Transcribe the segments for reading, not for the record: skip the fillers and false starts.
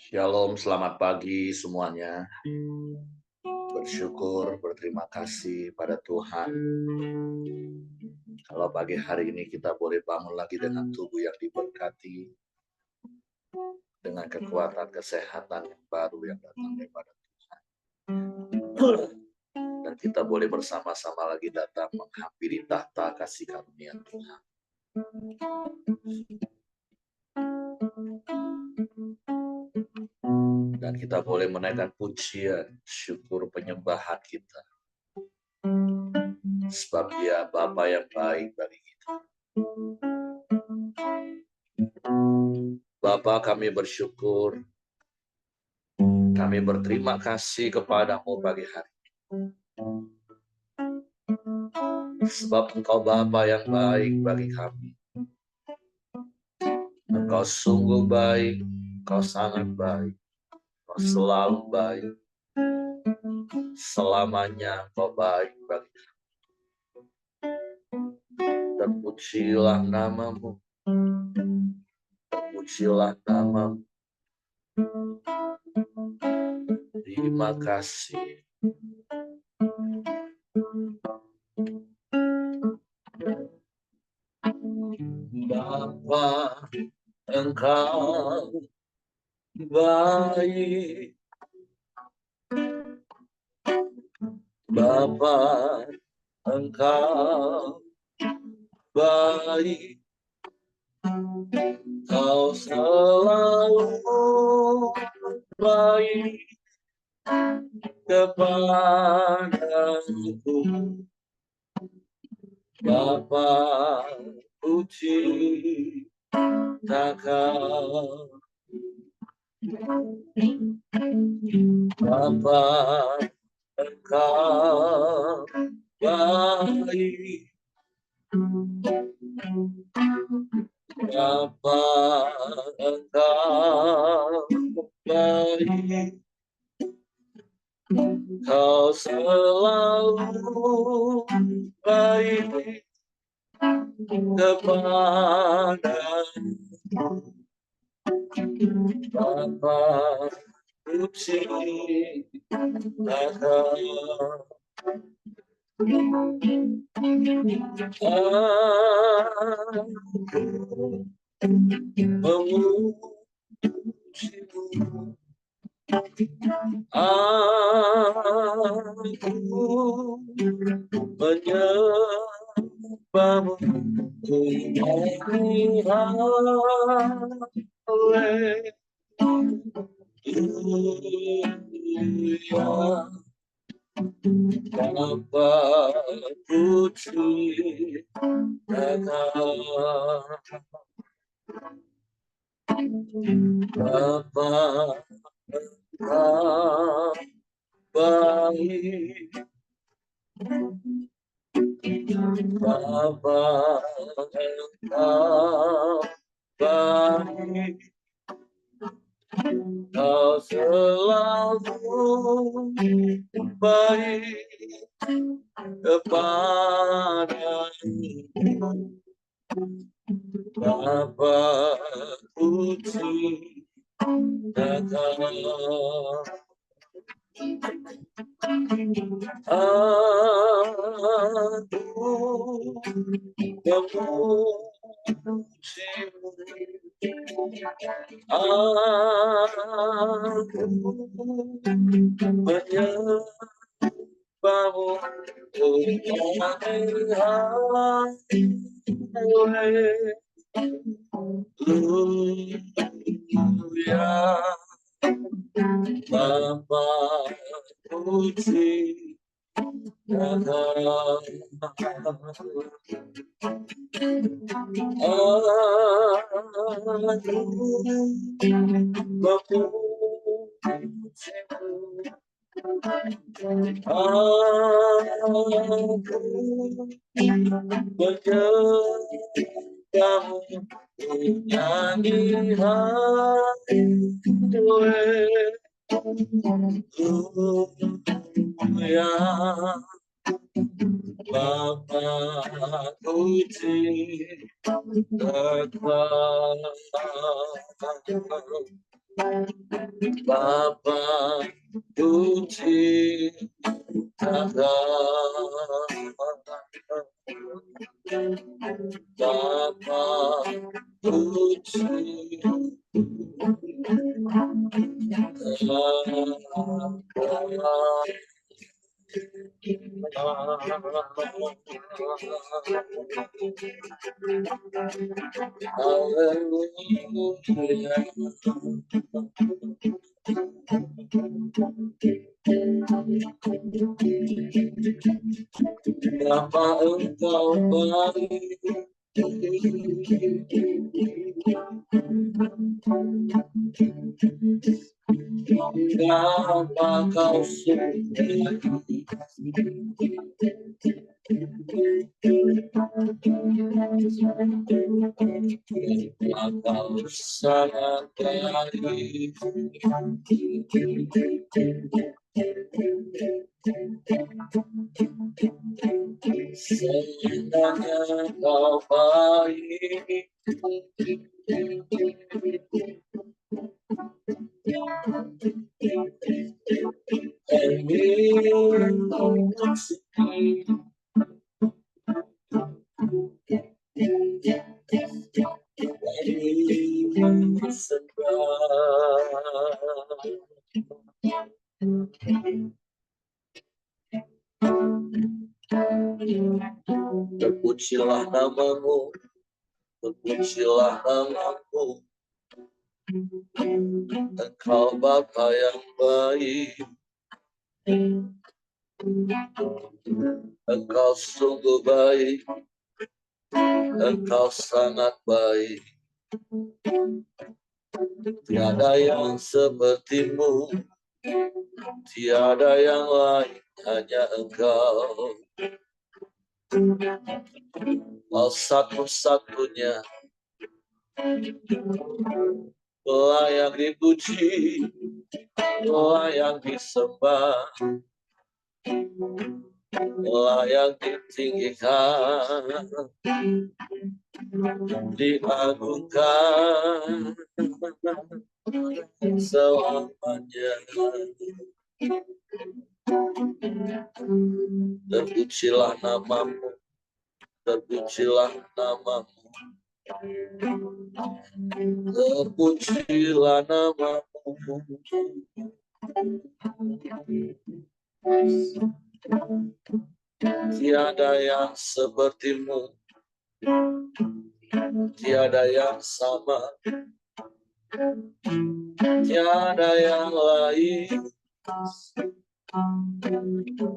Shalom, selamat pagi semuanya. Bersyukur, berterima kasih pada Tuhan. Kalau pagi hari ini kita boleh bangun lagi dengan tubuh yang diberkati, dengan kekuatan kesehatan yang baru yang datang daripada Tuhan. Dan kita boleh bersama-sama lagi datang menghampiri tahta kasih karunia Tuhan. Dan kita boleh menaikkan pujian, syukur, penyembahan kita. Sebab Dia Bapa yang baik bagi kita. Bapa, kami bersyukur, kami berterima kasih kepadamu pagi hari ini. Sebab Engkau Bapa yang baik bagi kami. Engkau sungguh baik, Engkau sangat baik, Engkau selalu baik. Selamanya Engkau baik bagi kami. Terpujilah namamu, terpujilah namamu. Terima kasih. Bapa, Engkau baik. Bapa, Engkau baik. Kau selalu baik kepadaku. Bapa, puji takkan. Bapa, Engkau baik. Bapa, Engkau baik. Kau selalu baik kepadaku. Bapa, puji takkan. Memujimu, aku menyembahmu, haleluya. Bapa, puji takkan. Bapa, Engkau baik. Bapa, Engkau baik. Kau selalu baik kepadaku. Bapa, puji takkan. Aku memujimu, aku menyembahmu, haleluya. Bapa, puji takkan. Aku memujimu, aku menyembahmu, nyanyi haleluya. Bapa, puji takkan. Bapa puji Bapa puji Bapa Engkau baik, Bapa Kau sungguh Kau sangat baik, semuanya Kau baik. Terpujilah namamu, terpujilah namamu, Engkau Bapa yang baik, Engkau sungguh baik, Engkau sangat baik. Tiada yang sepertimu, tiada yang lain, hanya Engkau. Kau satu-satunya layak dipuji, layak disembah, layak ditinggikan, diagungkan selamanya. Terpujilah namamu, terpujilah namamu, terpujilah namamu. Tiada yang sepertimu, tiada yang sama, tiada yang lain.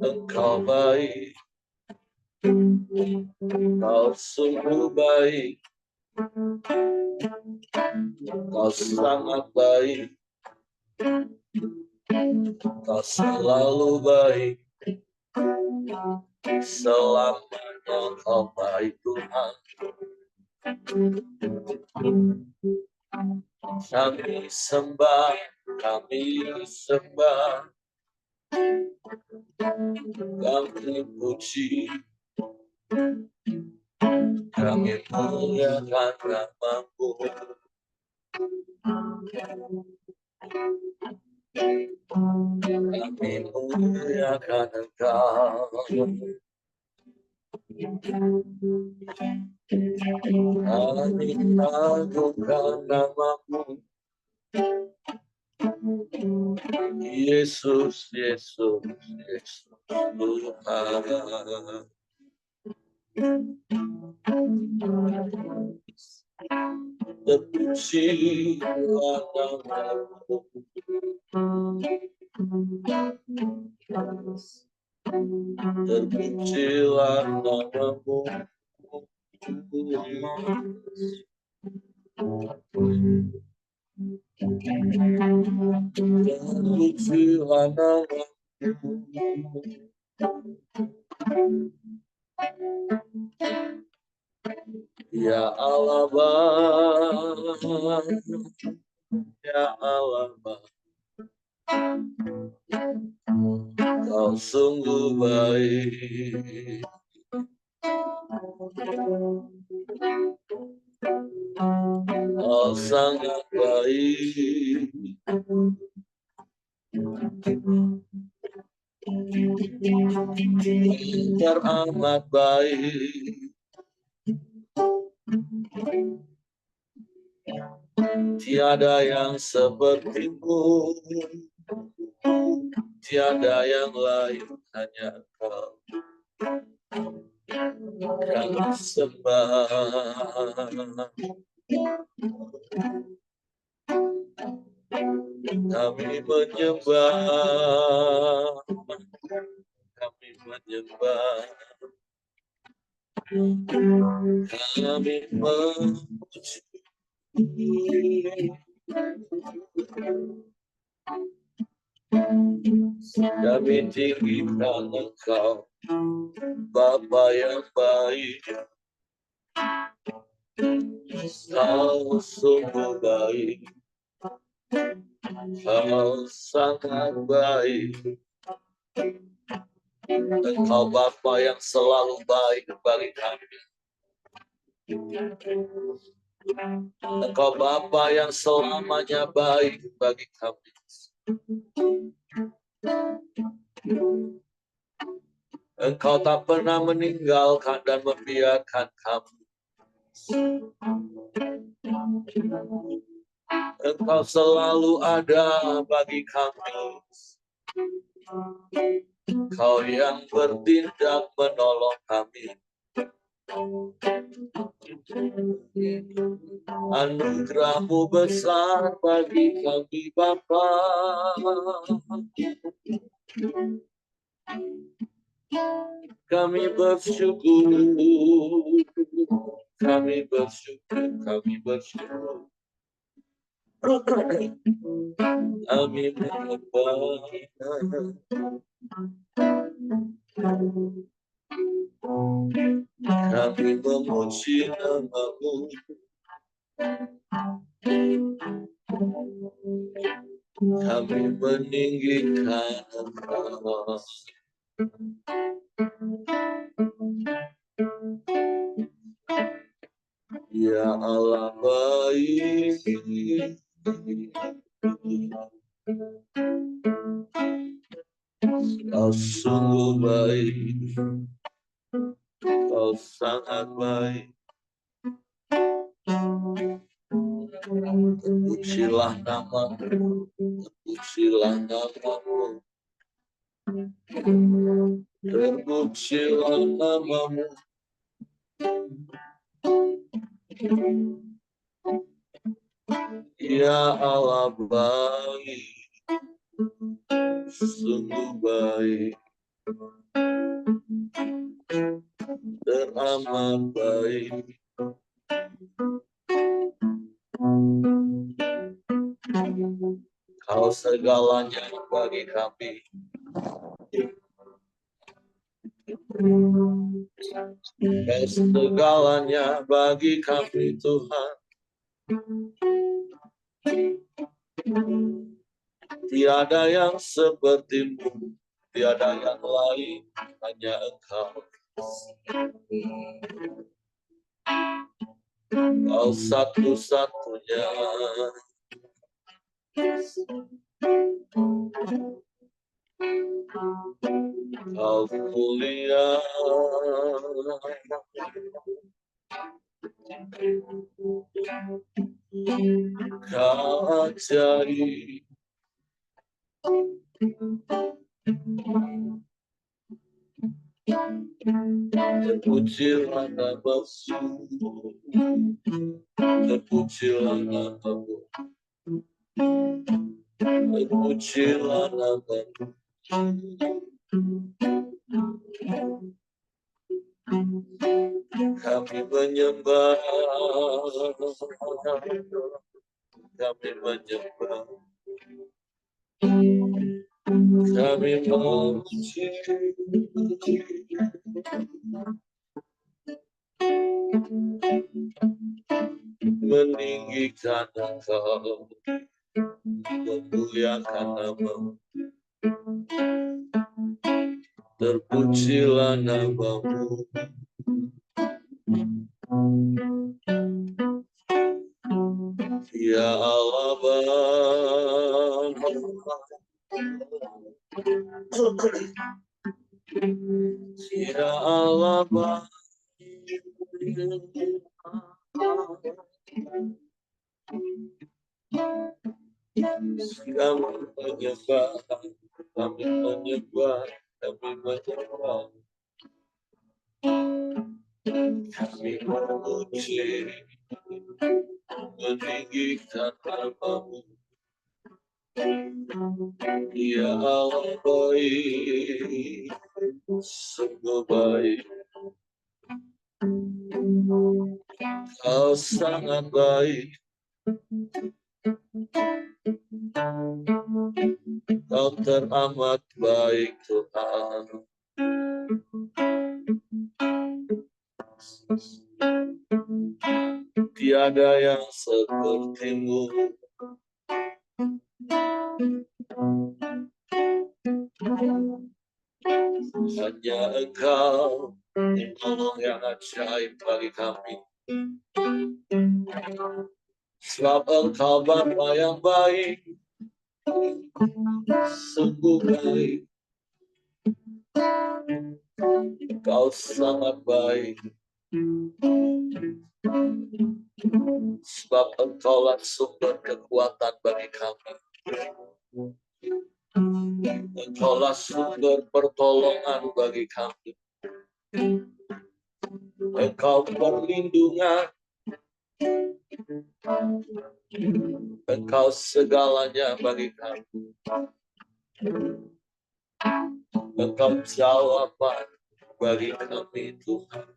Engkau baik, Kau sungguh baik, Kau sangat baik, Kau selalu baik, selamanya Kau baik Tuhan. Kami sembah, kami sembah, kami puji, kami muliakan namamu. Kami muliakan Engkau. Kami agungkan namamu. Yesus, Yesus, Yesus, Tuhan. Terpujilah namamu. Terpujilah namamu. Terpujilah namamu. Ya Allah Bapa, ya Allah Bapa, Kau sungguh baik. Kau sangat baik. teramat baik, tiada yang sepertimu, tiada yang lain, hanya Engkau kami sembah. Kami menyembah, kami menyembah, kami memuji. Kami tinggikan Engkau, Bapa yang baik, Kau sungguh baik, Kau sangat baik. Engkau Bapa yang selalu baik bagi kami. Engkau Bapa yang selamanya baik bagi kami. Engkau tak pernah meninggalkan dan membiarkan kami. Engkau selalu ada bagi kami. Kau yang bertindak menolong kami. Anugerah-Mu besar bagi kami Bapa. Kami bersyukur, kami bersyukur, kami bersyukur. Kami menyembah, kami memuji nama-Mu. Kami meninggikan Engkau. Ya Allah baik, Kau sungguh baik, Kau sangat baik. Terpujilah nama-Mu, terpujilah nama-Mu, terpujilah nama-Mu. Ya Allah baik, sungguh baik, teramat baik. Kau segalanya bagi kami. Kau segalanya bagi kami Tuhan. Tiada yang seperti-Mu, tiada yang lain, hanya Engkau. Kau satu-satunya. Kau mulia. Kau ajaib. Terpujilah nama-Mu, terpujilah nama-Mu, terpujilah nama-Mu. Kami menyembah, kami menyembah, kami memuji, meninggikan Engkau, memuliakan nama-Mu. Terpujilah nama-Mu. Ya Allah baik, Ya Allah baik, kami menyembah, kami menyembah, kami menyembah, kami memuji, meninggikan nama-Mu. Ya Allah baik, sungguh baik, Kau sangat baik, Kau teramat baik Tuhan. Tiada yang seperti-Mu, hanya Engkau penolong yang ajaib bagi kami. Sebab Engkau Bapa yang baik, sungguh baik, Kau sangat baik. Sebab Engkaulah sumber kekuatan bagi kami. Engkaulah sumber pertolongan bagi kami. Engkau perlindungan. Engkau segalanya bagi kami. Engkau jawaban bagi kami Tuhan.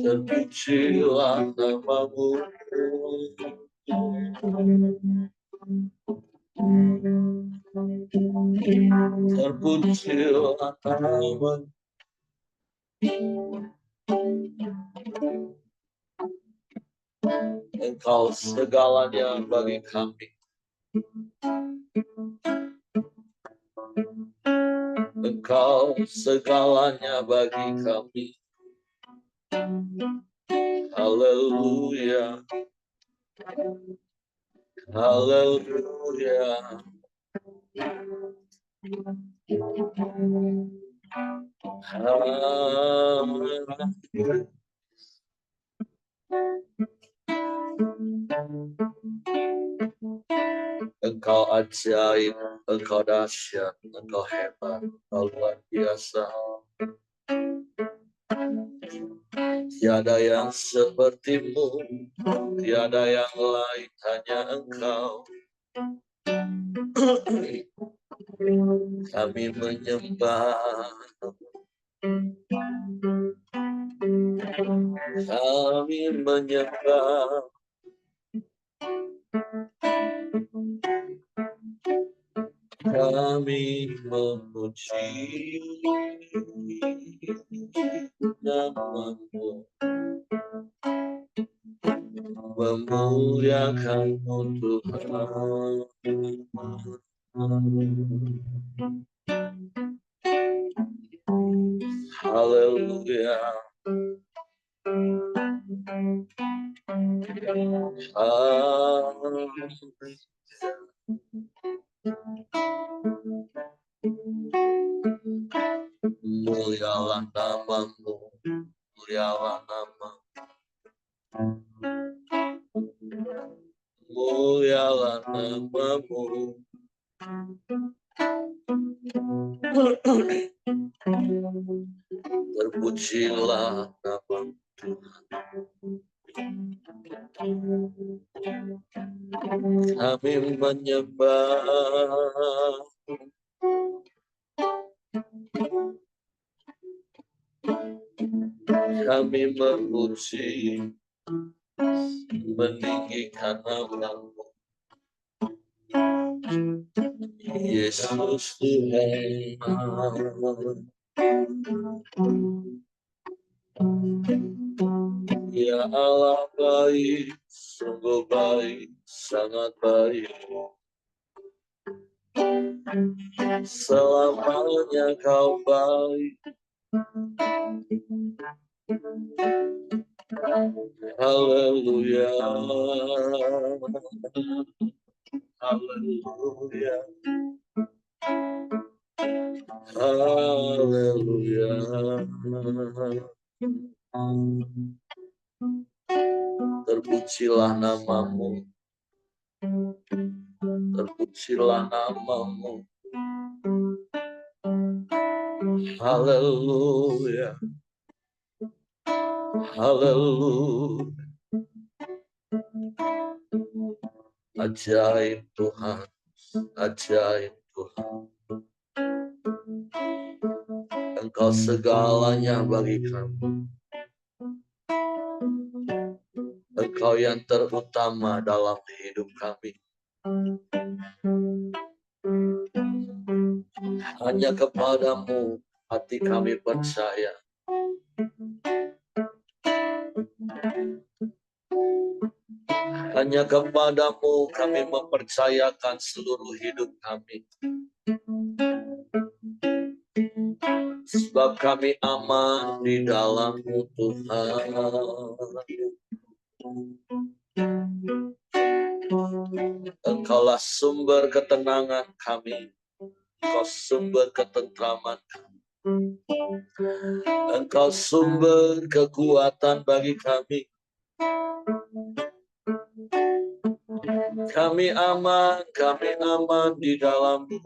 Terpujilah nama-Mu. Terpujilah nama-Mu. Engkau segalanya bagi kami. Engkau segalanya bagi kami. Haleluya. Haleluya. Engkau ajaib, Engkau dahsyat, Engkau hebat, Engkau luar biasa. Tiada yang seperti-Mu, tiada yang lain, hanya Engkau. Kami menyembah, kami menyembah, kami memuji nama-Mu, memuliakan-Mu Tuhan. Haleluya. Mulialah nama-Mu, mulialah nama-Mu, mulialah nama-Mu. Terpujilah nama-Mu Tuhan. Kami menyembah, kami memuji, meninggikan nama-Mu. Yesus Tuhan. Ya Allah baik, sungguh baik, sangat baik. Selamanya Kau baik. Haleluya. haleluya, haleluya. Terpujilah namamu, terpujilah namamu, haleluya, haleluya. Ajaib Tuhan, ajaib Tuhan. Engkau segalanya bagi kami. Engkau yang terutama dalam hidup kami. Hanya kepadamu hati kami percaya. Hanya kepadamu kami mempercayakan seluruh hidup kami. Sebab kami aman di dalam-Mu Tuhan. Engkaulah sumber ketenangan kami. Engkau sumber ketentraman kami. Engkau sumber kekuatan bagi kami. Kami aman di dalam-Mu.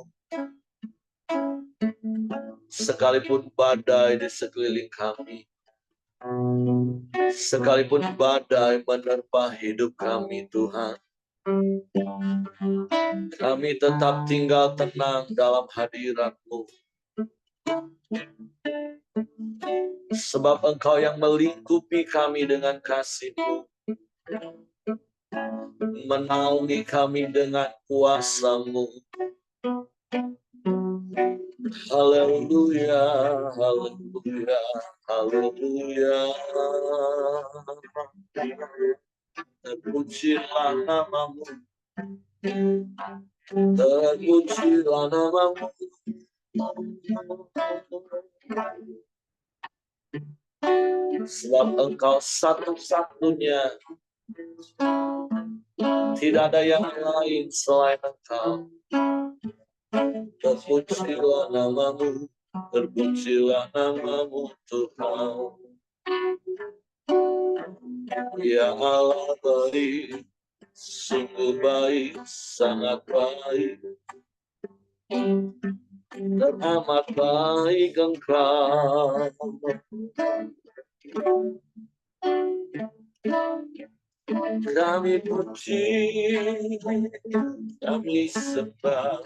Sekalipun badai di sekeliling kami, sekalipun badai menerpa hidup kami, Tuhan, kami tetap tinggal tenang dalam hadirat-Mu. Sebab Engkau yang melingkupi kami dengan kasih-Mu, menaungi kami dengan kuasa-Mu. Haleluya, haleluya, haleluya. Terpujilah namamu, terpujilah namamu. Sebab Engkau satu-satunya, tidak ada yang lain selain Engkau. Terpujilah namamu, terpujilah namamu Tuhan. Ya Allah baik, sungguh baik, sangat baik, teramat baik Engkau. Kami puji, kami sembah,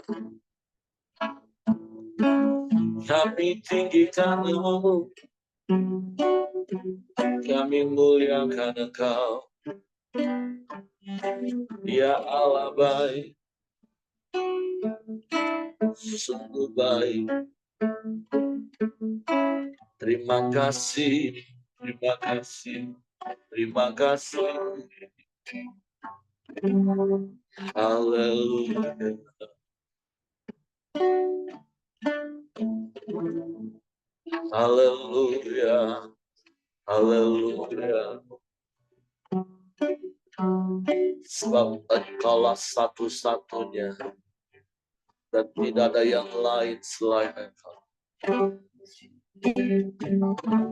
kami tinggikan namamu, kami muliakan Engkau. Ya Allah baik, sungguh baik. Terima kasih, terima kasih, terima kasih. Haleluya. Haleluya. Haleluya. Sebab Engkaulah satu-satunya dan tidak ada yang lain selain Engkau.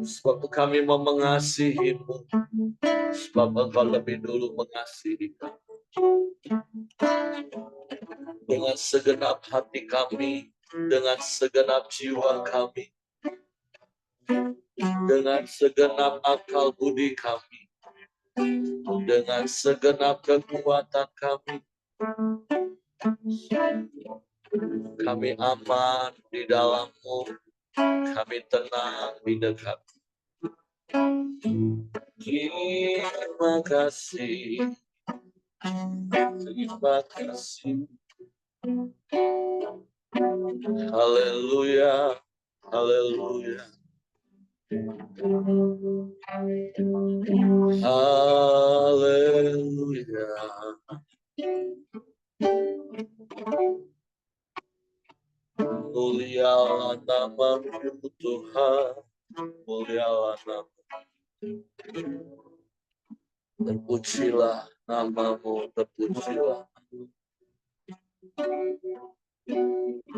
Sebab kami mau mengasihi-Mu, sebab Engkau lebih dulu mengasihi kami. Dengan segenap hati kami, dengan segenap jiwa kami, dengan segenap akal budi kami, dengan segenap kekuatan kami, kami aman di dalam-Mu, kami tenang di dekat. Terima kasih, terima kasih. Haleluya, haleluya. Haleluya. Mulialah namamu Tuhan, mulialah namamu. Terpujilah namamu, terpujilah.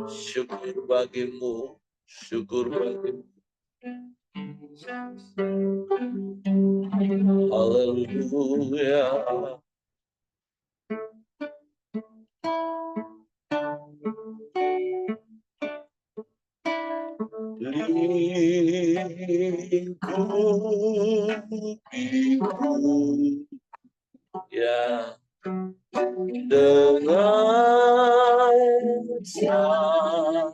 Syukur bagimu, syukur bagimu. Haleluya. Lingkupiku ya dengan sayang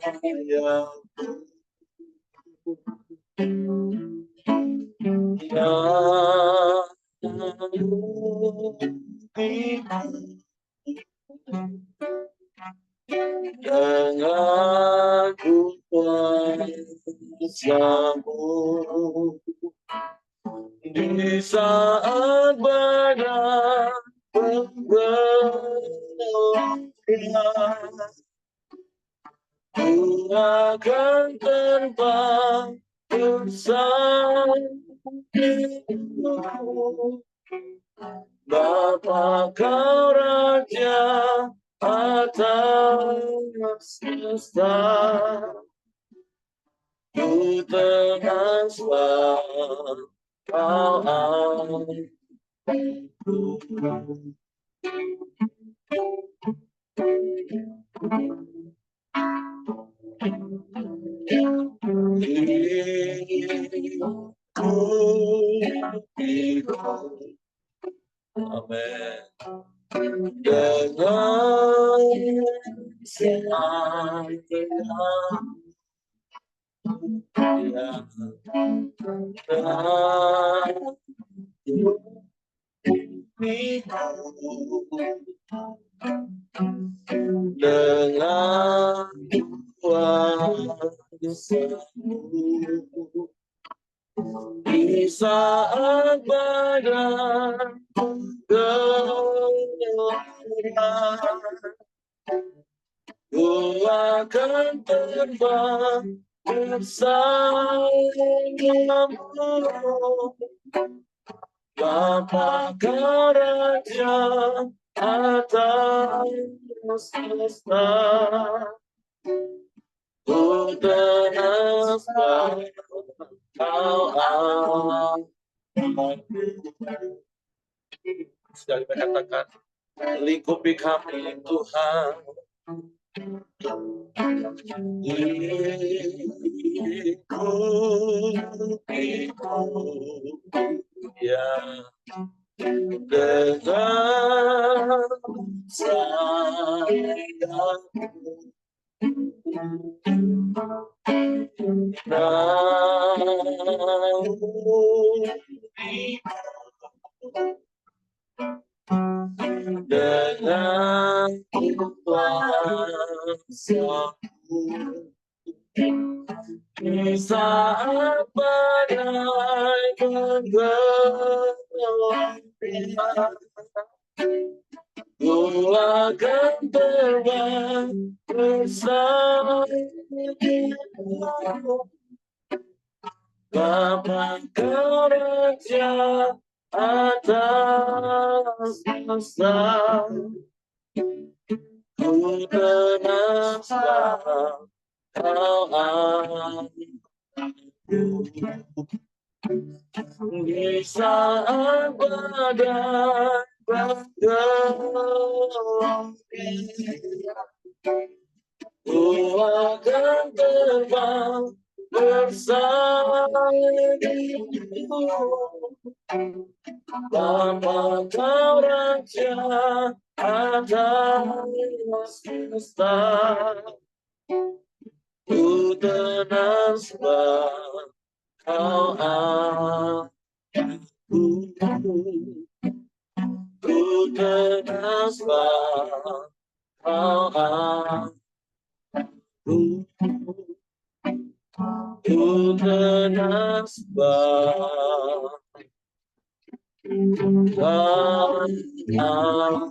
dengan kuasamu di saat badai bergelora, ku akan terbang bersamamu. Bapa kau raja atas semesta, ku tenang sebab kau aku. Amin. Dengan sayang dengan kuasamu di saat badai bergelora, ku akan terbang bersamamu. Bapa kau raja atas semesta, ku tenang sebab kau aku. Sekali katakan, lingkupi kami Tuhan, lingkupiku ya dengan sayangmu. Dengan kuasamu di saat badai bergelora, ku akan terbang bersamamu. Bapa kau raja atas semesta, ku tenang sebab kau aku. Di saat badai bergelora, ku akan terbang bersamamu. Bapa kau raja atas semesta, ku tenang sebab kau aku. Ku tenang sebab kau aku. Ku tenang sebab kau aku.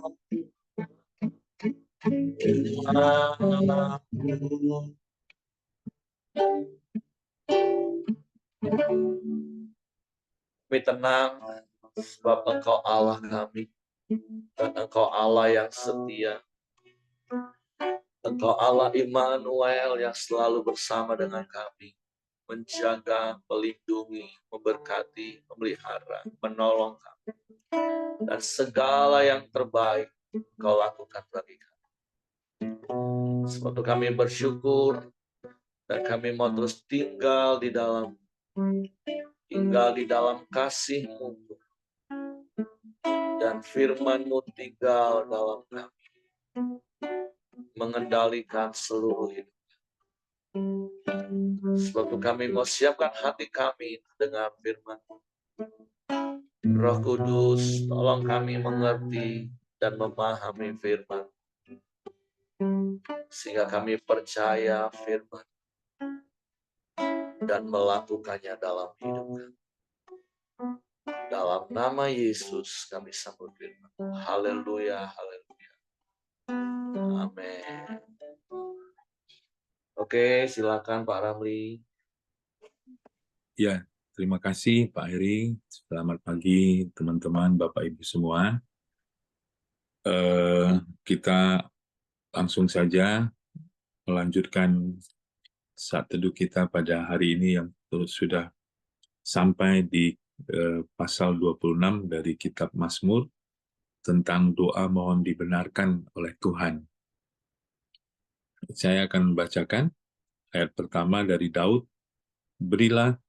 Kami tenang sebab Engkau Allah kami, dan Engkau Allah yang setia. Engkau Allah Immanuel yang selalu bersama dengan kami, menjaga, melindungi, memberkati, memelihara, menolong kami. Dan segala yang terbaik Kau lakukan bagi kami. Sebab itu kami bersyukur dan kami mau terus tinggal di dalam kasih-Mu, dan firman-Mu tinggal dalam kami, mengendalikan seluruh hidup. Sebab itu kami mau siapkan hati kami dengan firman. Roh Kudus, tolong kami mengerti dan memahami firman, sehingga kami percaya firman dan melakukannya dalam hidup kami. Dalam nama Yesus kami sambut firman. Haleluya, haleluya. Amin. Oke, silakan Pak Ramli. Ya, terima kasih Pak Heri. Selamat pagi teman-teman, Bapak Ibu semua. Kita langsung saja melanjutkan saat teduh kita pada hari ini yang sudah sampai di pasal 26 dari kitab Mazmur tentang doa mohon dibenarkan oleh Tuhan. Saya akan membacakan ayat pertama dari Daud. Berilah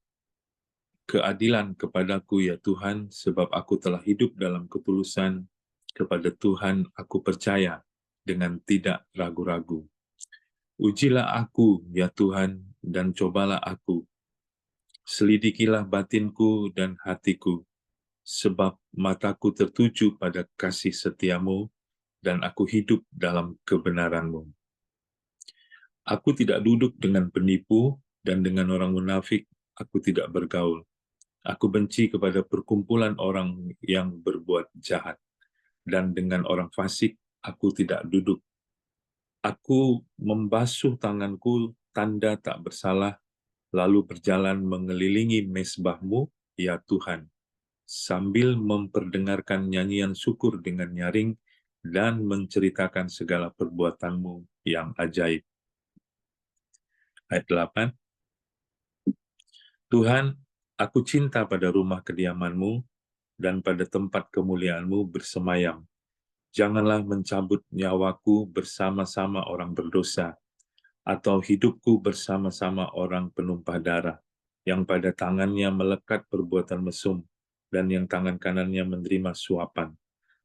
keadilan kepadaku ya Tuhan, sebab aku telah hidup dalam ketulusan. Kepada Tuhan aku percaya dengan tidak ragu-ragu. Ujilah aku ya Tuhan, dan cobalah aku. Selidikilah batinku dan hatiku, sebab mataku tertuju pada kasih setiamu, dan aku hidup dalam kebenaranmu. Aku tidak duduk dengan penipu, dan dengan orang munafik aku tidak bergaul. Aku benci kepada perkumpulan orang yang berbuat jahat, dan dengan orang fasik aku tidak duduk. Aku membasuh tanganku tanda tak bersalah, lalu berjalan mengelilingi mezbah-Mu, ya Tuhan, sambil memperdengarkan nyanyian syukur dengan nyaring dan menceritakan segala perbuatan-Mu yang ajaib. Ayat 8. Tuhan, aku cinta pada rumah kediaman-Mu dan pada tempat kemuliaan-Mu bersemayam. Janganlah mencabut nyawaku bersama-sama orang berdosa, atau hidupku bersama-sama orang penumpah darah, yang pada tangannya melekat perbuatan mesum, dan yang tangan kanannya menerima suapan.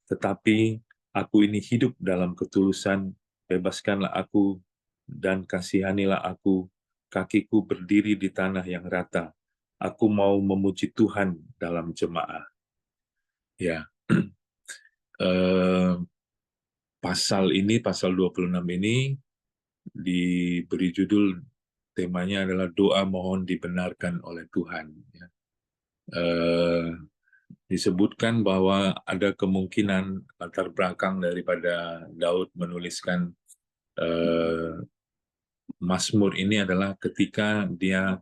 Tetapi aku ini hidup dalam ketulusan, bebaskanlah aku, dan kasihanilah aku, kakiku berdiri di tanah yang rata. Aku mau memuji Tuhan dalam jemaah. Ya, pasal 26 ini diberi judul, temanya adalah doa mohon dibenarkan oleh Tuhan. Ya. Disebutkan bahwa ada kemungkinan latar belakang daripada Daud menuliskan Mazmur ini adalah ketika dia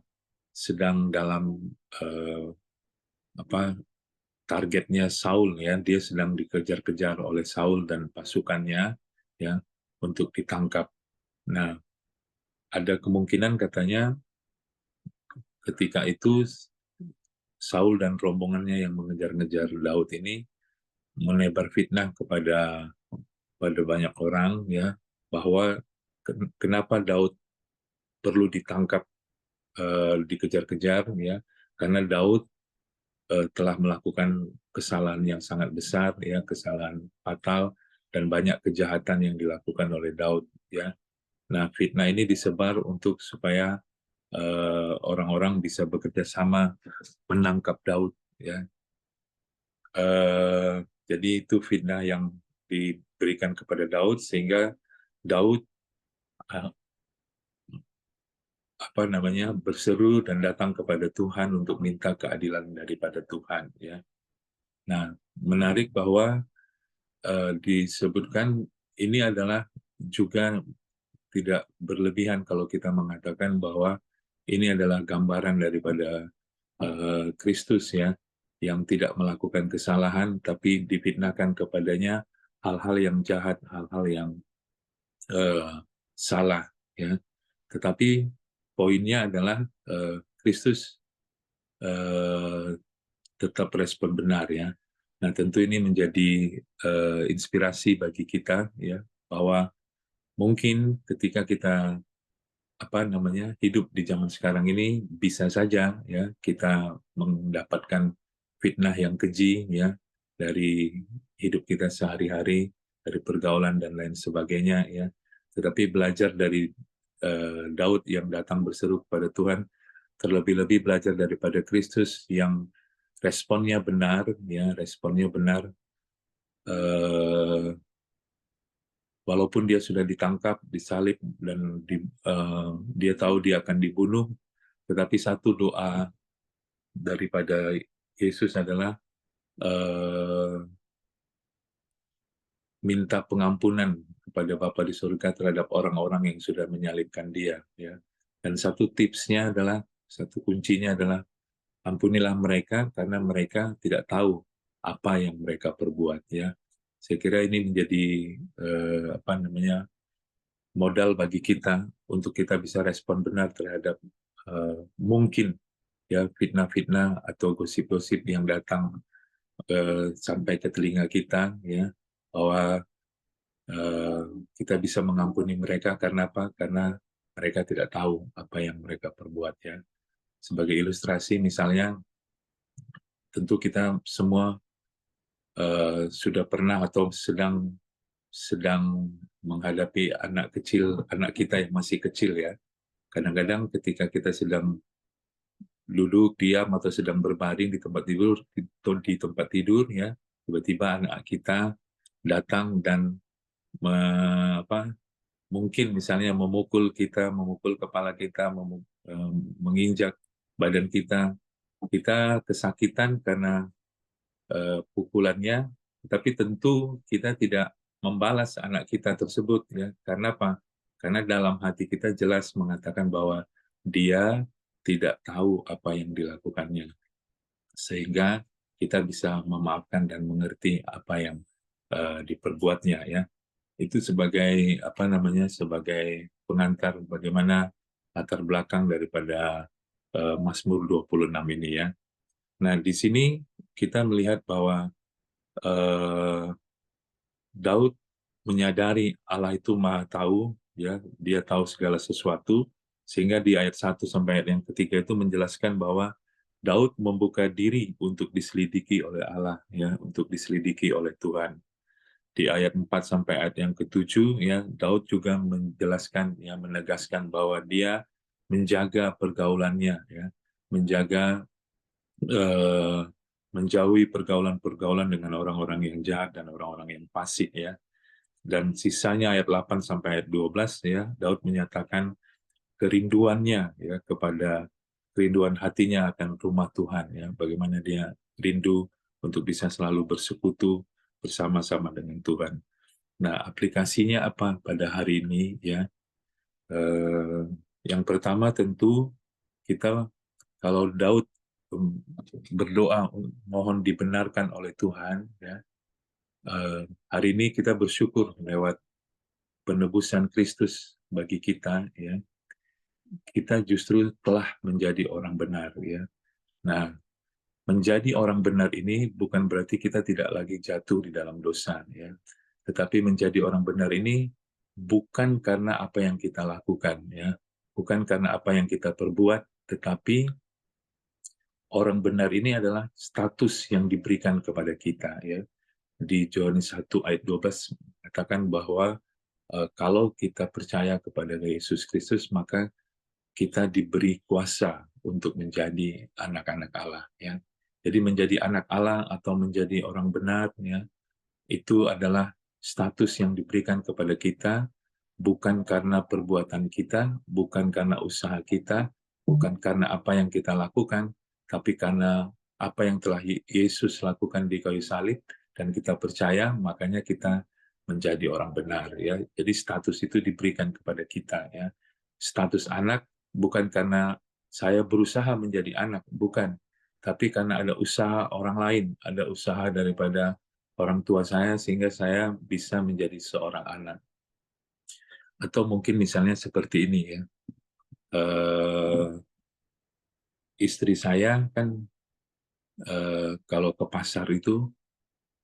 sedang dalam targetnya Saul, ya, dia sedang dikejar-kejar oleh Saul dan pasukannya, ya, untuk ditangkap. Nah, ada kemungkinan katanya ketika itu Saul dan rombongannya yang mengejar-ngejar Daud ini menebar fitnah kepada banyak orang, ya, bahwa kenapa Daud perlu ditangkap, dikejar-kejar, ya, karena Daud telah melakukan kesalahan yang sangat besar, ya, kesalahan fatal, dan banyak kejahatan yang dilakukan oleh Daud, ya. Nah, fitnah ini disebar untuk supaya orang-orang bisa bekerja sama menangkap Daud, ya. Jadi itu fitnah yang diberikan kepada Daud, sehingga Daud berseru dan datang kepada Tuhan untuk minta keadilan daripada Tuhan, ya. Nah, menarik bahwa disebutkan ini adalah juga tidak berlebihan kalau kita mengatakan bahwa ini adalah gambaran daripada Kristus, ya, yang tidak melakukan kesalahan tapi difitnahkan kepadanya hal-hal yang jahat, hal-hal yang salah, ya. Tetapi poinnya adalah Kristus tetap respon benar, ya. Nah, tentu ini menjadi inspirasi bagi kita, ya, bahwa mungkin ketika kita hidup di zaman sekarang ini bisa saja, ya, kita mendapatkan fitnah yang keji, ya, dari hidup kita sehari-hari, dari pergaulan dan lain sebagainya, ya. Tetapi belajar dari Daud yang datang berseru kepada Tuhan, terlebih-lebih belajar daripada Kristus yang responnya benar, ya, responnya benar, eh, walaupun dia sudah ditangkap, disalib, dan dia tahu dia akan dibunuh, tetapi satu doa daripada Yesus adalah minta pengampunan kepada Bapa di surga terhadap orang-orang yang sudah menyalibkan dia. Ya. Dan satu tipsnya adalah, satu kuncinya adalah, ampunilah mereka karena mereka tidak tahu apa yang mereka perbuat. Ya. Saya kira ini menjadi modal bagi kita untuk kita bisa respon benar terhadap mungkin, ya, fitnah-fitnah atau gosip-gosip yang datang sampai ke telinga kita, ya, bahwa kita bisa mengampuni mereka karena apa? Karena mereka tidak tahu apa yang mereka perbuat, ya. Sebagai ilustrasi, misalnya, tentu kita semua sudah pernah atau sedang menghadapi anak kita yang masih kecil, ya. Kadang-kadang ketika kita sedang duduk diam atau sedang berbaring di tempat tidur, ya, tiba-tiba anak kita datang dan mungkin misalnya memukul kita, memukul kepala kita, menginjak badan kita. Kita kesakitan karena pukulannya, tapi tentu kita tidak membalas anak kita tersebut, ya. Karena apa? Karena dalam hati kita jelas mengatakan bahwa dia tidak tahu apa yang dilakukannya, sehingga kita bisa memaafkan dan mengerti apa yang diperbuatnya, ya. Itu sebagai sebagai pengantar bagaimana latar belakang daripada Mazmur 26 ini, ya. Nah, di sini kita melihat bahwa Daud menyadari Allah itu Maha Tahu, ya, dia tahu segala sesuatu, sehingga di ayat 1 sampai ayat yang ketiga itu menjelaskan bahwa Daud membuka diri untuk diselidiki oleh Allah, ya, untuk diselidiki oleh Tuhan. Di ayat 4 sampai ayat yang ke-7, ya, Daud juga menjelaskan, ya, menegaskan bahwa dia menjaga pergaulannya, ya, menjaga menjauhi pergaulan-pergaulan dengan orang-orang yang jahat dan orang-orang yang fasik, ya. Dan sisanya ayat 8 sampai ayat 12, ya, Daud menyatakan kerinduannya, ya, kerinduan hatinya akan rumah Tuhan, ya, bagaimana dia rindu untuk bisa selalu bersekutu bersama-sama dengan Tuhan. Nah, aplikasinya apa pada hari ini, ya? Yang pertama tentu kita, kalau Daud berdoa mohon dibenarkan oleh Tuhan, ya, hari ini kita bersyukur lewat penebusan Kristus bagi kita, ya, kita justru telah menjadi orang benar, ya. Nah, menjadi orang benar ini bukan berarti kita tidak lagi jatuh di dalam dosa, ya. Tetapi menjadi orang benar ini bukan karena apa yang kita lakukan, ya. Bukan karena apa yang kita perbuat, tetapi orang benar ini adalah status yang diberikan kepada kita, ya. Di Yohanes 1 ayat 12 katakan bahwa kalau kita percaya kepada Yesus Kristus, maka kita diberi kuasa untuk menjadi anak-anak Allah, ya. Jadi menjadi anak Allah atau menjadi orang benar, ya, itu adalah status yang diberikan kepada kita bukan karena perbuatan kita, bukan karena usaha kita, bukan karena apa yang kita lakukan, tapi karena apa yang telah Yesus lakukan di kayu salib dan kita percaya, makanya kita menjadi orang benar, ya. Jadi status itu diberikan kepada kita, ya. Status anak bukan karena saya berusaha menjadi anak, bukan. Tapi karena ada usaha orang lain, ada usaha daripada orang tua saya sehingga saya bisa menjadi seorang anak. Atau mungkin misalnya seperti ini ya, eh, istri saya kan kalau ke pasar itu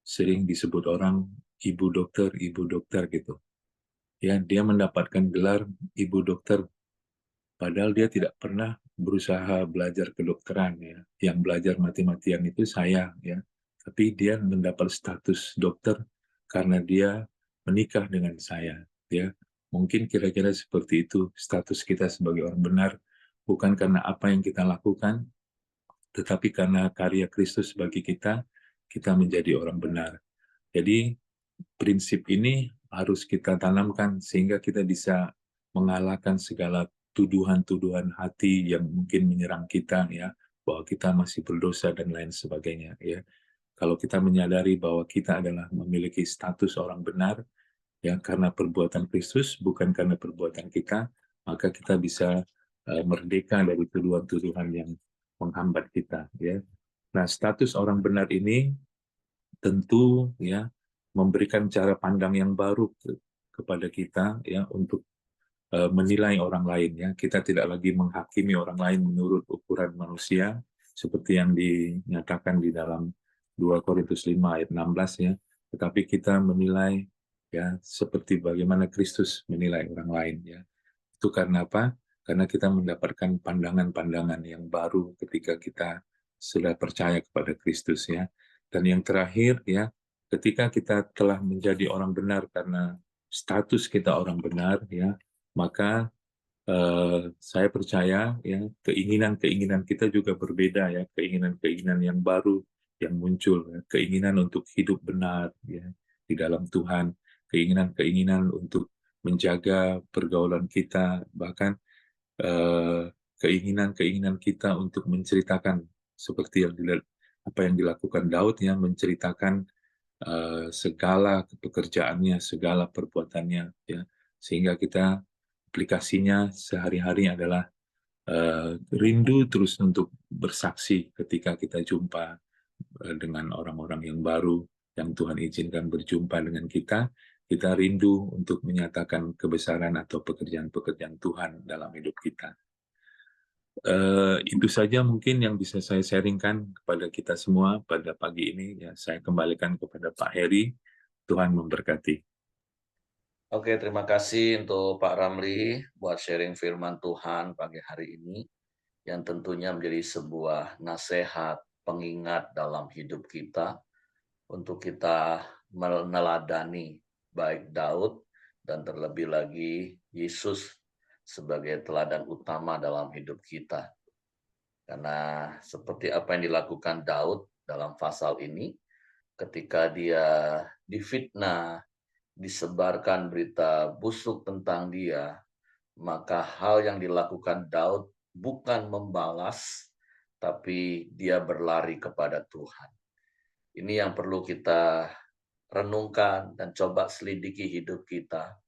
sering disebut orang ibu dokter gitu. Ya, dia mendapatkan gelar ibu dokter, padahal dia tidak pernah berusaha belajar kedokteran ya. Yang belajar mati-matian itu saya ya. Tapi dia mendapat status dokter karena dia menikah dengan saya ya. Mungkin kira-kira seperti itu status kita sebagai orang benar, bukan karena apa yang kita lakukan, tetapi karena karya Kristus bagi kita, kita menjadi orang benar. Jadi prinsip ini harus kita tanamkan sehingga kita bisa mengalahkan segala tuduhan-tuduhan hati yang mungkin menyerang kita ya, bahwa kita masih berdosa dan lain sebagainya ya. Kalau kita menyadari bahwa kita adalah memiliki status orang benar ya karena perbuatan Kristus bukan karena perbuatan kita, maka kita bisa merdeka dari tuduhan-tuduhan yang menghambat kita ya. Nah, status orang benar ini tentu ya memberikan cara pandang yang baru kepada kita ya untuk menilai orang lain ya. Kita tidak lagi menghakimi orang lain menurut ukuran manusia seperti yang dinyatakan di dalam 2 Korintus 5 ayat 16 ya, tetapi kita menilai ya seperti bagaimana Kristus menilai orang lain ya. Itu karena apa? Karena kita mendapatkan pandangan-pandangan yang baru ketika kita sudah percaya kepada Kristus ya. Dan yang terakhir ya, ketika kita telah menjadi orang benar karena status kita orang benar ya, maka saya percaya ya keinginan-keinginan kita juga berbeda ya, keinginan-keinginan yang baru yang muncul, ya. Keinginan untuk hidup benar ya di dalam Tuhan, keinginan-keinginan untuk menjaga pergaulan kita, bahkan eh, keinginan-keinginan kita untuk menceritakan seperti apa yang dilakukan Daud ya, menceritakan segala pekerjaannya, segala perbuatannya ya, sehingga kita aplikasinya sehari-hari adalah rindu terus untuk bersaksi ketika kita jumpa dengan orang-orang yang baru yang Tuhan izinkan berjumpa dengan kita rindu untuk menyatakan kebesaran atau pekerjaan-pekerjaan Tuhan dalam hidup kita. Itu saja mungkin yang bisa saya sharingkan kepada kita semua pada pagi ini. Ya, saya kembalikan kepada Pak Heri. Tuhan memberkati. Oke, terima kasih untuk Pak Ramli buat sharing firman Tuhan pagi hari ini yang tentunya menjadi sebuah nasihat, pengingat dalam hidup kita untuk kita meneladani baik Daud dan terlebih lagi Yesus sebagai teladan utama dalam hidup kita. Karena seperti apa yang dilakukan Daud dalam pasal ini, ketika dia difitnah, disebarkan berita busuk tentang dia, maka hal yang dilakukan Daud bukan membalas, tapi dia berlari kepada Tuhan. Ini yang perlu kita renungkan dan coba selidiki hidup kita.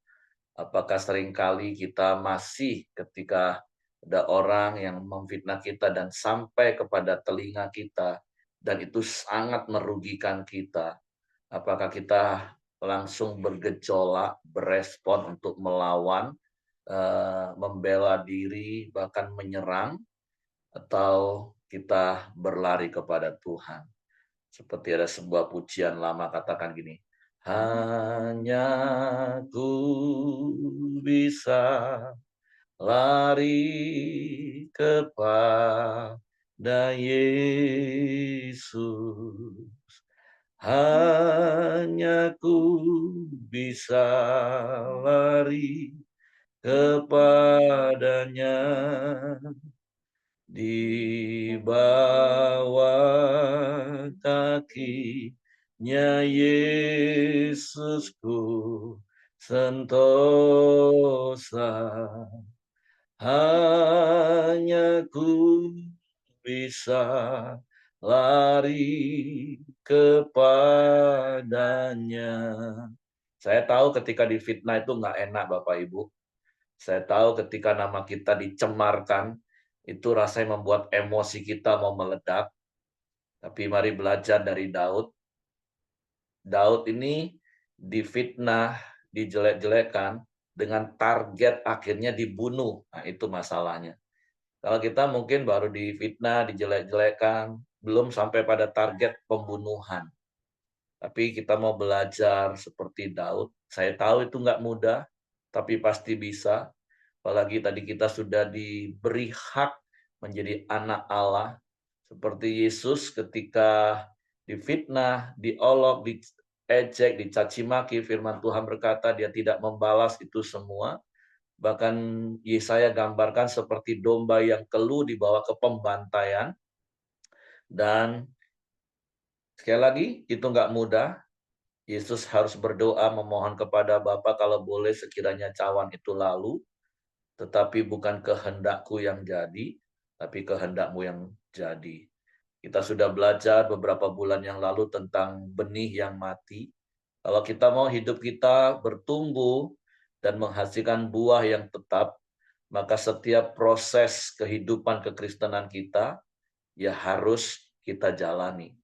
Apakah seringkali kita masih ketika ada orang yang memfitnah kita dan sampai kepada telinga kita, dan itu sangat merugikan kita. Apakah kita langsung bergejolak, berespon untuk melawan, membela diri, bahkan menyerang, atau kita berlari kepada Tuhan. Seperti ada sebuah pujian lama katakan gini, hanya ku bisa lari kepada Yesus. Hanya ku bisa lari kepadanya di bawah kakinya Yesusku sentosa. Hanya ku bisa lari kepadanya. Saya tahu ketika difitnah itu nggak enak Bapak Ibu. Saya tahu ketika nama kita dicemarkan, itu rasanya membuat emosi kita mau meledak. Tapi mari belajar dari Daud. Daud ini difitnah, dijelek-jelekan, dengan target akhirnya dibunuh. Nah, itu masalahnya. Kalau kita mungkin baru difitnah, dijelek-jelekan, belum sampai pada target pembunuhan. Tapi kita mau belajar seperti Daud. Saya tahu itu nggak mudah, tapi pasti bisa. Apalagi tadi kita sudah diberi hak menjadi anak Allah. Seperti Yesus ketika difitnah, diolok, diejek, dicaci maki, firman Tuhan berkata dia tidak membalas itu semua. Bahkan Yesaya gambarkan seperti domba yang keluh dibawa ke pembantaian. Dan sekali lagi, itu nggak mudah. Yesus harus berdoa memohon kepada Bapa kalau boleh sekiranya cawan itu lalu, tetapi bukan kehendakku yang jadi, tapi kehendakmu yang jadi. Kita sudah belajar beberapa bulan yang lalu tentang benih yang mati. Kalau kita mau hidup kita bertumbuh dan menghasilkan buah yang tetap, maka setiap proses kehidupan kekristenan kita ya harus kita jalani.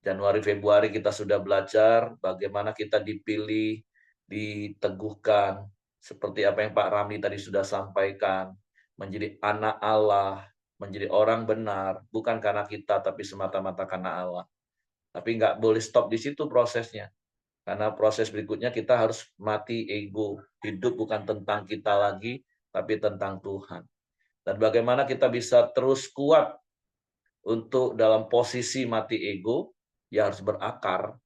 Januari Februari kita sudah belajar bagaimana kita dipilih, diteguhkan, seperti apa yang Pak Ramli tadi sudah sampaikan, menjadi anak Allah, menjadi orang benar, bukan karena kita tapi semata-mata karena Allah. Tapi nggak boleh stop di situ prosesnya. Karena proses berikutnya kita harus mati ego. Hidup bukan tentang kita lagi, tapi tentang Tuhan. Dan bagaimana kita bisa terus kuat untuk dalam posisi mati ego, ya harus berakar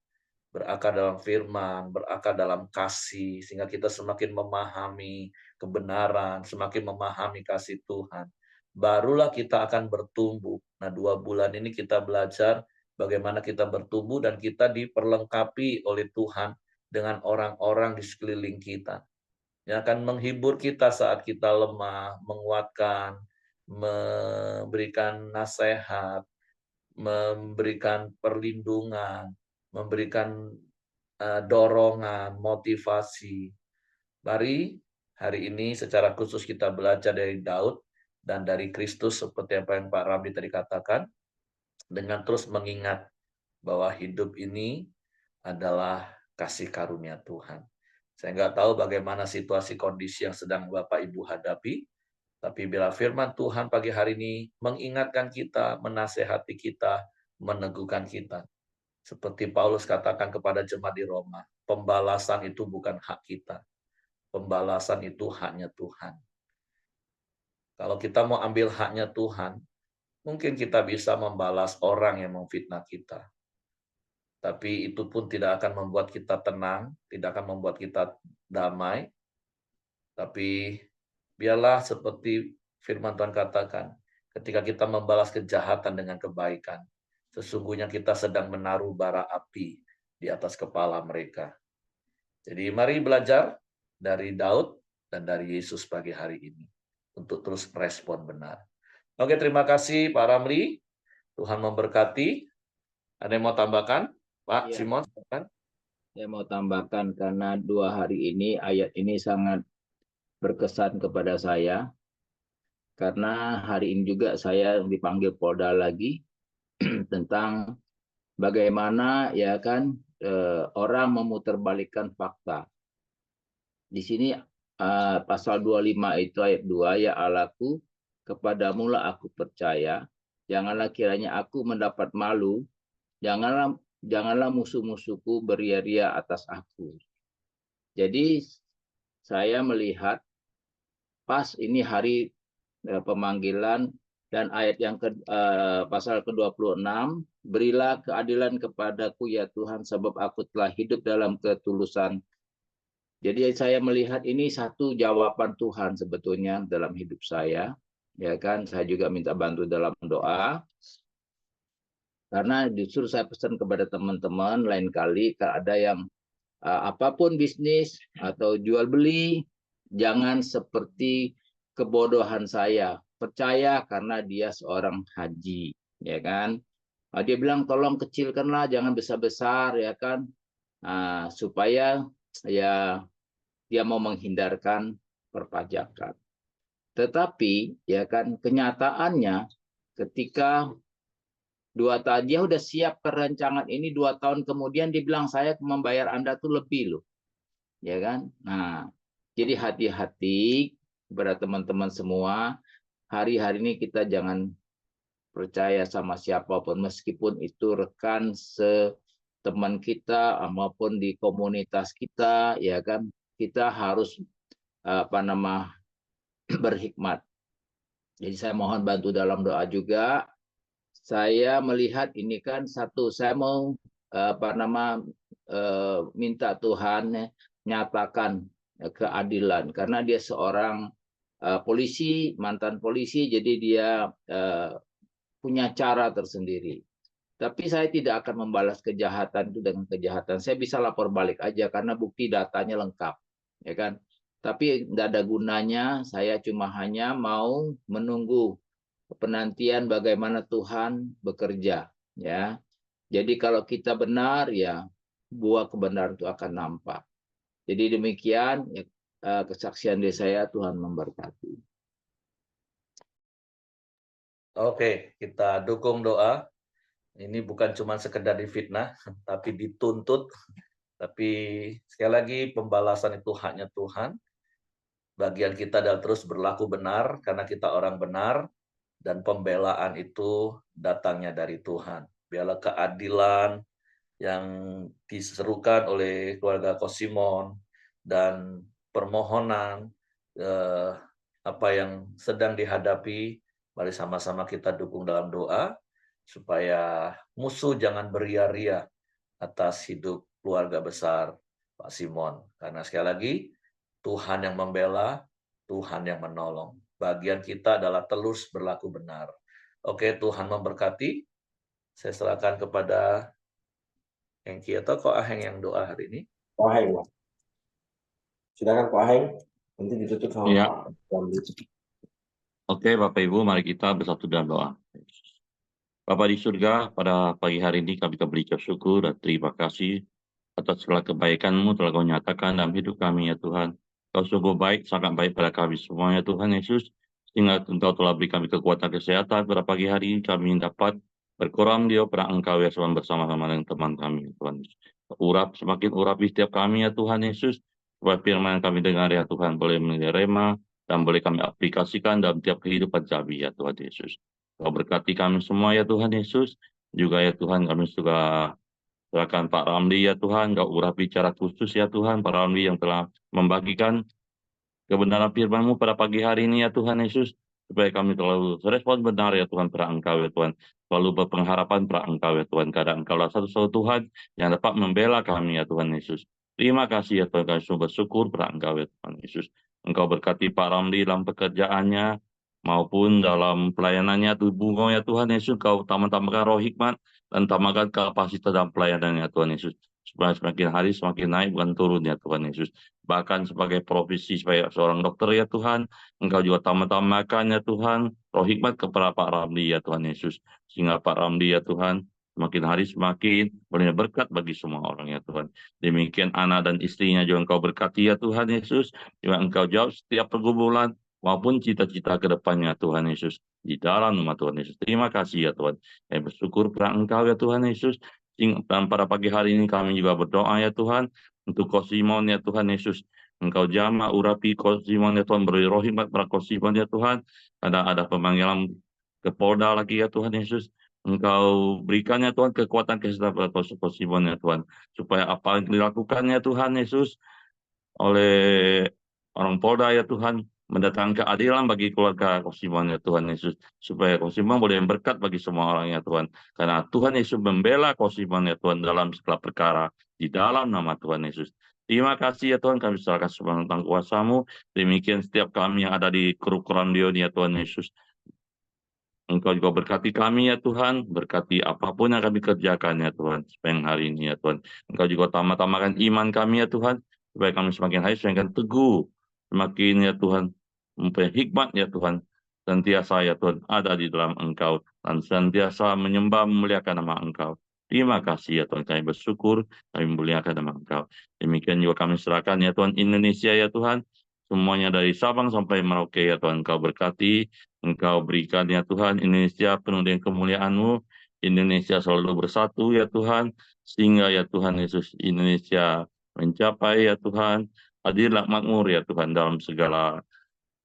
dalam firman, berakar dalam kasih, sehingga kita semakin memahami kebenaran, semakin memahami kasih Tuhan. Barulah kita akan bertumbuh. Nah, 2 bulan ini kita belajar bagaimana kita bertumbuh dan kita diperlengkapi oleh Tuhan dengan orang-orang di sekeliling kita yang akan menghibur kita saat kita lemah, menguatkan, memberikan nasihat, memberikan perlindungan, memberikan dorongan, motivasi. Mari hari ini secara khusus kita belajar dari Daud dan dari Kristus seperti apa yang Pak Ramli tadi katakan, dengan terus mengingat bahwa hidup ini adalah kasih karunia Tuhan. Saya nggak tahu bagaimana situasi kondisi yang sedang Bapak Ibu hadapi, tapi bila firman Tuhan pagi hari ini mengingatkan kita, menasehati kita, meneguhkan kita. Seperti Paulus katakan kepada jemaat di Roma, pembalasan itu bukan hak kita. Pembalasan itu haknya Tuhan. Kalau kita mau ambil haknya Tuhan, mungkin kita bisa membalas orang yang memfitnah kita. Tapi itu pun tidak akan membuat kita tenang, tidak akan membuat kita damai. Tapi biarlah seperti firman Tuhan katakan, ketika kita membalas kejahatan dengan kebaikan, sesungguhnya kita sedang menaruh bara api di atas kepala mereka. Jadi mari belajar dari Daud dan dari Yesus pagi hari ini untuk terus merespon benar. Oke, terima kasih Pak Ramli. Tuhan memberkati. Ada yang mau tambahkan? Pak Iya, Simon, silakan. saya mau tambahkan karena 2 hari ini ayat ini sangat berkesan kepada saya. Karena hari ini juga saya dipanggil Polda lagi tentang bagaimana ya kan orang memutarbalikkan fakta. Di sini pasal 25 itu ayat 2, ya Allahku, kepadamu lah aku percaya, janganlah kiranya aku mendapat malu, janganlah musuh-musuhku beria-ria atas aku. Jadi saya melihat pas ini hari pemanggilan dan ayat yang pasal ke-26, berilah keadilan kepadaku ya Tuhan sebab aku telah hidup dalam ketulusan. Jadi saya melihat ini satu jawaban Tuhan sebetulnya dalam hidup saya. Ya kan, saya juga minta bantu dalam doa. Karena justru saya pesan kepada teman-teman lain kali kalau ada yang apapun bisnis atau jual beli, jangan seperti kebodohan saya. Percaya karena dia seorang haji, ya kan? Dia bilang tolong kecilkanlah, jangan besar-besar, ya kan? Supaya ya dia mau menghindarkan perpajakan. Tetapi ya kan kenyataannya ketika dia udah siap perencanaan ini 2 tahun kemudian dibilang saya membayar Anda tuh lebih loh, ya kan? Nah, Jadi hati-hati kepada teman-teman semua, hari-hari ini kita jangan percaya sama siapapun, meskipun itu rekan teman kita maupun di komunitas kita, ya kan, kita harus berhikmat. Jadi saya mohon bantu dalam doa juga. Saya melihat ini kan saya mau minta Tuhan nyatakan keadilan, karena dia seorang polisi, mantan polisi, jadi dia punya cara tersendiri. Tapi saya tidak akan membalas kejahatan itu dengan kejahatan. Saya bisa lapor balik aja karena bukti datanya lengkap, ya kan. Tapi tidak ada gunanya. Saya cuma hanya mau menunggu penantian bagaimana Tuhan bekerja, ya. Jadi kalau kita benar, ya buah kebenaran itu akan nampak. Jadi demikian ya, kesaksian dari saya. Tuhan memberkati. Oke, kita dukung doa. Ini bukan cuma sekedar difitnah, tapi dituntut. Tapi sekali lagi pembalasan itu haknya Tuhan. Bagian kita adalah terus berlaku benar karena kita orang benar, dan pembelaan itu datangnya dari Tuhan. Biarlah keadilan yang diserukan oleh keluarga Kosimon dan permohonan apa yang sedang dihadapi, mari sama-sama kita dukung dalam doa supaya musuh jangan beria-ria atas hidup keluarga besar Pak Simon. Karena sekali lagi, Tuhan yang membela, Tuhan yang menolong. Bagian kita adalah terus berlaku benar. Oke, Tuhan memberkati. Saya serahkan kepada Hengki atau Ko Aheng yang doa hari ini. Ko Aheng, Pak. Silakan Ko Aheng. Nanti ditutup sama Ya. Pak Ramli. Oke, Bapak Ibu, mari kita bersatu dalam doa. Bapa di surga, pada pagi hari ini kami berikan syukur dan terima kasih atas segala kebaikan-Mu telah Kau nyatakan dalam hidup kami, ya Tuhan. Kau sungguh baik, sangat baik pada kami semua, ya Tuhan Yesus. Sehingga Engkau telah beri kami kekuatan kesehatan pada pagi hari ini kami dapat berkorang dia pada Engkau, ya Tuhan, bersama-sama dengan teman kami, ya Tuhan Yesus. Semakin urap di setiap kami, ya Tuhan Yesus, supaya firman yang kami dengar, ya Tuhan, boleh menerima dan boleh kami aplikasikan dalam tiap kehidupan kami, ya Tuhan Yesus. Kau berkati kami semua, ya Tuhan Yesus. Juga, ya Tuhan, kami juga silakan Pak Ramli, ya Tuhan, Kau urapi bicara khusus, ya Tuhan, Pak Ramli yang telah membagikan kebenaran firman-Mu pada pagi hari ini, ya Tuhan Yesus, supaya kami selalu respon benar, ya Tuhan, pada Engkau, ya Tuhan, selalu berpengharapan pada Engkau, ya Tuhan, karena Engkaulah satu-satu Tuhan yang dapat membela kami, ya Tuhan Yesus. Terima kasih, ya Tuhan, kami sungguh bersyukur pada Engkau, ya Tuhan Yesus. Engkau berkati Pak Ramli dalam pekerjaannya, maupun dalam pelayanannya, tubuhnya, ya Tuhan Yesus, Kau tambahkan roh hikmat, dan tambahkan kapasitas dalam pelayanannya, Tuhan Yesus. Supaya semakin hari semakin naik, bukan turun, ya Tuhan Yesus. Bahkan sebagai profesi, sebagai seorang dokter, ya Tuhan, Engkau juga tambahkan, ya Tuhan, roh hikmat kepada Pak Ramli, ya Tuhan Yesus. Sehingga Pak Ramli, ya Tuhan, semakin hari semakin boleh berkat bagi semua orang, ya Tuhan. Demikian anak dan istrinya juga Engkau berkati, ya Tuhan Yesus. Juga Engkau jawab setiap pergumulan maupun cita-cita ke depannya, Tuhan Yesus, di dalam nama Tuhan Yesus. Terima kasih, ya Tuhan. Kami bersyukur pada Engkau, ya Tuhan Yesus. Dan pada pagi hari ini kami juga berdoa, ya Tuhan, untuk Kosimon, ya Tuhan Yesus. Engkau jamah urapi Kosimon, ya Tuhan, beri roh hikmat pada Kosimon, ya Tuhan. Ada pemanggilan ke Polda lagi, ya Tuhan Yesus. Engkau berikan, ya Tuhan, kekuatan kesehatan pada Kosimon, ya Tuhan. Supaya apa yang dilakukannya, Tuhan Yesus, oleh orang Polda, ya Tuhan, mendatangkan keadilan bagi keluarga Kosimon, ya Tuhan Yesus, supaya Kosimon boleh berkat bagi semua orang, ya Tuhan, karena Tuhan Yesus membela Kosimon, ya Tuhan, dalam segala perkara di dalam nama Tuhan Yesus. Terima kasih, ya Tuhan, kami serahkan semua tentang kuasa-Mu. Demikian setiap kami yang ada di kerukuran Dion, ya Tuhan Yesus. Engkau juga berkati kami, ya Tuhan, berkati apapun yang kami kerjakan, ya Tuhan, sepanjang hari ini, ya Tuhan. Engkau juga tambahkan iman kami, ya Tuhan, supaya kami semakin hari semakin teguh, semakin, ya Tuhan, mempunyai hikmat, ya Tuhan, senantiasa, ya Tuhan, ada di dalam Engkau, dan senantiasa menyembah memuliakan nama Engkau. Terima kasih, ya Tuhan, kami bersyukur, kami memuliakan nama Engkau. Demikian juga kami serahkan, ya Tuhan, Indonesia, ya Tuhan, semuanya dari Sabang sampai Merauke, ya Tuhan, Engkau berkati, Engkau berikan, ya Tuhan, Indonesia penuh dengan kemuliaan-Mu, Indonesia selalu bersatu, ya Tuhan, sehingga, ya Tuhan Yesus, Indonesia mencapai, ya Tuhan, adil dan makmur ya Tuhan dalam segala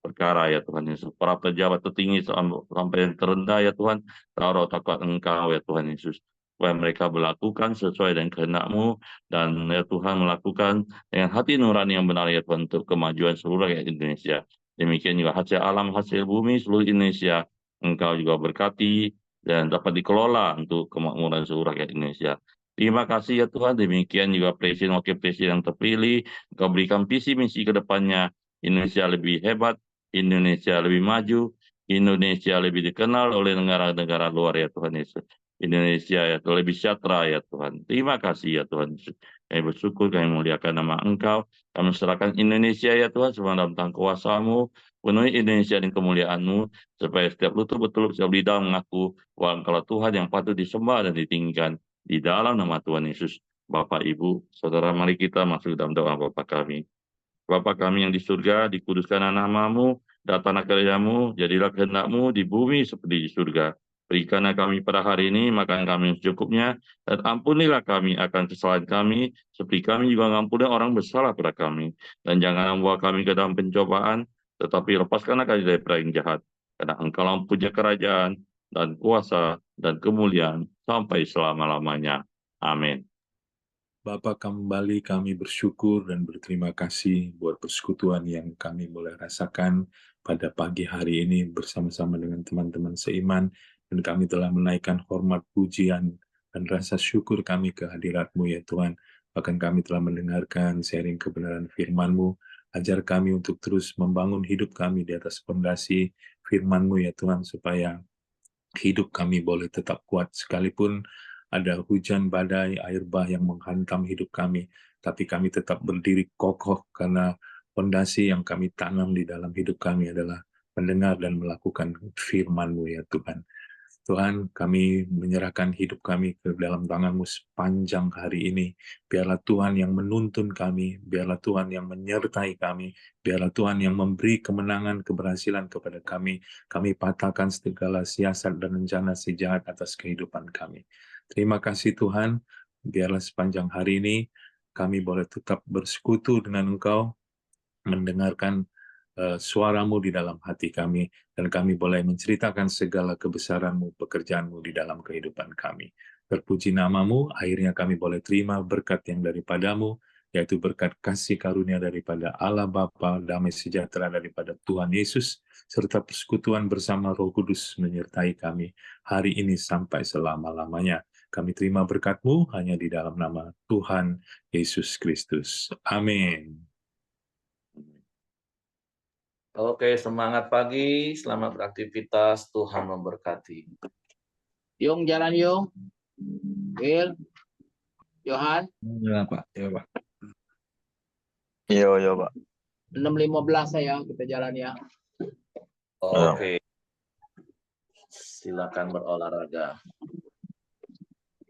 perkara ya Tuhan Yesus. Para pejabat tertinggi sampai yang terendah ya Tuhan, taruh takut Engkau ya Tuhan Yesus. Supaya mereka melakukan sesuai dengan kehendak-Mu dan ya Tuhan melakukan dengan hati nurani yang benar ya Tuhan untuk kemajuan seluruh rakyat Indonesia. Demikian juga hasil alam, hasil bumi seluruh Indonesia Engkau juga berkati dan dapat dikelola untuk kemakmuran seluruh rakyat Indonesia. Terima kasih ya Tuhan, demikian juga Presiden Wakil Presiden yang terpilih, Engkau berikan visi misi ke depannya, Indonesia lebih hebat, Indonesia lebih maju, Indonesia lebih dikenal oleh negara-negara luar ya Tuhan Yesus. Indonesia ya lebih sejahtera ya Tuhan. Terima kasih ya Tuhan Yesus. Kami bersyukur, kami muliakan nama Engkau. Kami serahkan Indonesia ya Tuhan, semua dalam tangan kuasa-Mu. Penuhi Indonesia dengan kemuliaan-Mu, supaya setiap lutut betul, setiap lidah mengaku bahwa Engkau Tuhan yang patut disembah dan ditinggikan di dalam nama Tuhan Yesus. Bapak, Ibu, Saudara, mari kita masuk dalam doa Bapa kami. Bapa kami yang di surga, dikuduskanlah nama-Mu, datanglah kerajaan-Mu, jadilah kehendak-Mu di bumi seperti di surga. Berikanlah kami pada hari ini makan kami yang secukupnya, dan ampunilah kami akan kesalahan kami, seperti kami juga mengampuni orang bersalah pada kami. Dan jangan membawa kami ke dalam pencobaan, tetapi lepaskanlah kami dari perang jahat. Karena Engkau punya kerajaan, dan kuasa, dan kemuliaan, sampai selama-lamanya. Amin. Bapa, kembali kami bersyukur dan berterima kasih buat persekutuan yang kami boleh rasakan pada pagi hari ini bersama-sama dengan teman-teman seiman, dan kami telah menaikkan hormat, pujian, dan rasa syukur kami ke hadirat-Mu ya Tuhan. Bahkan kami telah mendengarkan sharing kebenaran firman-Mu. Ajar kami untuk terus membangun hidup kami di atas fondasi firman-Mu ya Tuhan, supaya hidup kami boleh tetap kuat sekalipun ada hujan badai, air bah yang menghantam hidup kami, tapi kami tetap berdiri kokoh karena fondasi yang kami tanam di dalam hidup kami adalah mendengar dan melakukan firman-Mu ya Tuhan. Tuhan, kami menyerahkan hidup kami ke dalam tangan-Mu sepanjang hari ini. Biarlah Tuhan yang menuntun kami, biarlah Tuhan yang menyertai kami, biarlah Tuhan yang memberi kemenangan, keberhasilan kepada kami. Kami patahkan segala siasat dan rencana si jahat atas kehidupan kami. Terima kasih Tuhan, biarlah sepanjang hari ini kami boleh tetap bersekutu dengan Engkau, mendengarkan suara-Mu di dalam hati kami, dan kami boleh menceritakan segala kebesaran-Mu, pekerjaan-Mu di dalam kehidupan kami. Terpuji nama-Mu, akhirnya kami boleh terima berkat yang daripada-Mu, yaitu berkat kasih karunia daripada Allah Bapa, damai sejahtera daripada Tuhan Yesus, serta persekutuan bersama Roh Kudus menyertai kami hari ini sampai selama-lamanya. Kami terima berkat-Mu hanya di dalam nama Tuhan Yesus Kristus. Amin. Oke, semangat pagi, selamat beraktivitas, Tuhan memberkati. Yung, jalan Yung. Will, Johan, Iya Pak, iya Pak. Iya, Pak. 6.15 saya kita jalan ya. Oke, silakan berolahraga.